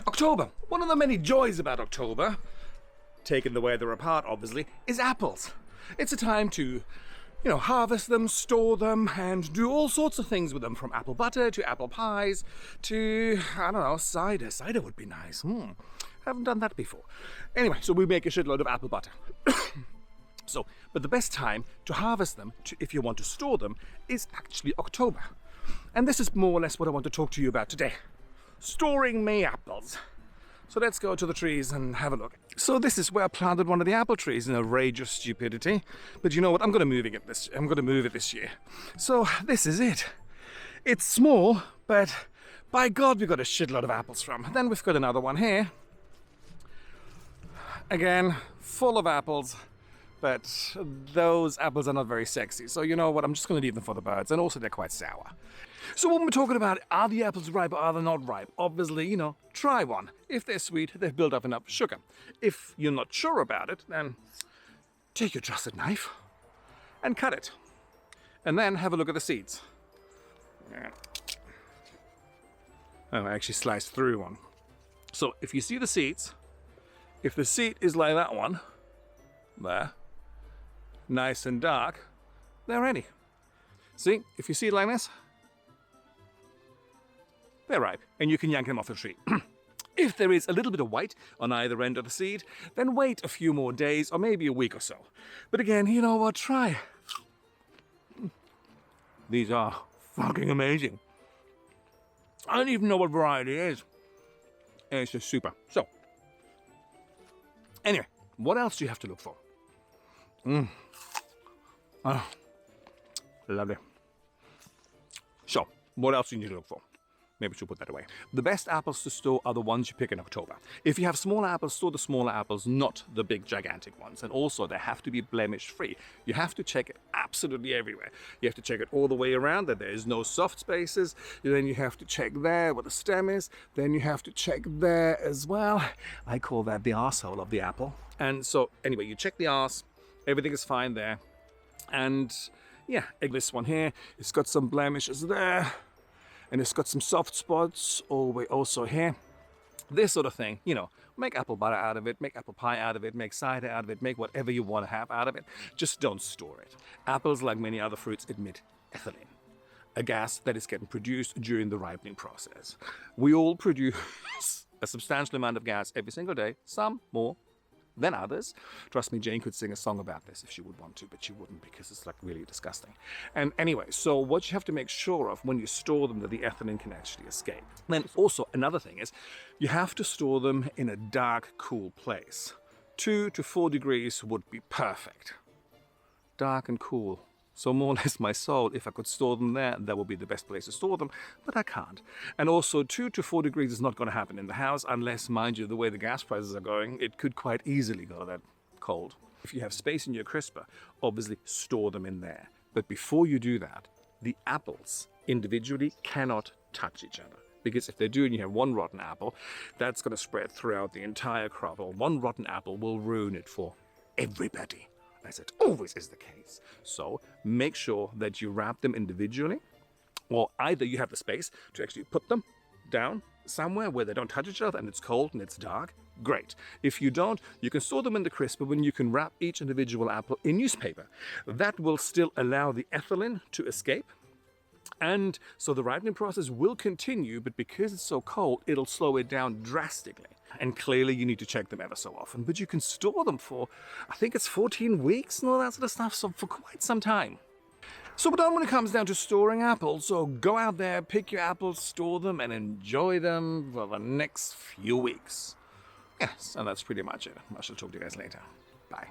October. One of the many joys about October, taking the weather apart obviously, is apples. It's a time to, harvest them, store them, and do all sorts of things with them, from apple butter to apple pies to, cider. Cider would be nice. Haven't done that before. Anyway, so we make a shitload of apple butter. But the best time to harvest them, if you want to store them, is actually October. And this is more or less what I want to talk to you about today. Storing May apples. So let's go to the trees and have a look. So this is where I planted one of the apple trees in a rage of stupidity. But you know what? I'm going to move it this year. So this is it. It's small, but by God, we've got a shitload of apples from. Then we've got another one here. Again, full of apples. But those apples are not very sexy. So you know what? I'm just going to leave them for the birds. And also they're quite sour. So when we're talking about, are the apples ripe or are they not ripe? Obviously, try one. If they're sweet, they've built up enough sugar. If you're not sure about it, then take your trusted knife and cut it. And then have a look at the seeds. Oh, I actually sliced through one. So if you see the seeds, if the seed is like that one, there, nice and dark, they're ready. See, if you see it like this, they're ripe, and you can yank them off the tree. If there is a little bit of white on either end of the seed, then wait a few more days, or maybe a week or so. But again, you know what, try. These are fucking amazing. I don't even know what variety it is. It's just super. So, anyway, what else do you have to look for? Oh, lovely. So, what else do you need to look for? Maybe we should put that away. The best apples to store are the ones you pick in October. If you have smaller apples, store the smaller apples, not the big gigantic ones. And also, they have to be blemish-free. You have to check it absolutely everywhere. You have to check it all the way around, that there is no soft spaces. Then you have to check there where the stem is. Then you have to check there as well. I call that the arsehole of the apple. And so, anyway, you check the arse. Everything is fine there. And, yeah, this one here, it's got some blemishes there. And it's got some soft spots all the way also here. This sort of thing, make apple butter out of it, make apple pie out of it, make cider out of it, make whatever you want to have out of it. Just don't store it. Apples, like many other fruits, emit ethylene, a gas that is getting produced during the ripening process. We all produce a substantial amount of gas every single day, some more than others. Trust me, Jane could sing a song about this if she would want to, but she wouldn't because it's really disgusting. And anyway, so what you have to make sure of when you store them, that the ethylene can actually escape. Then also another thing is you have to store them in a dark, cool place. 2 to 4 degrees would be perfect. Dark and cool. So more or less my soul, if I could store them there, that would be the best place to store them, but I can't. And also 2 to 4 degrees is not going to happen in the house unless, mind you, the way the gas prices are going, it could quite easily go that cold. If you have space in your crisper, obviously store them in there. But before you do that, the apples individually cannot touch each other. Because if they do and you have one rotten apple, that's going to spread throughout the entire crop. Or one rotten apple will ruin it for everybody, as it always is the case. So make sure that you wrap them individually, or either you have the space to actually put them down somewhere where they don't touch each other and it's cold and it's dark. Great. If you don't, you can store them in the crisper when you can wrap each individual apple in newspaper. That will still allow the ethylene to escape. And so the ripening process will continue, but because it's so cold, it'll slow it down drastically. And clearly you need to check them ever so often, but you can store them for, I think it's 14 weeks and all that sort of stuff, so for quite some time. So we're done when it comes down to storing apples, so go out there, pick your apples, store them, and enjoy them for the next few weeks. Yes, and that's pretty much it. I shall talk to you guys later. Bye.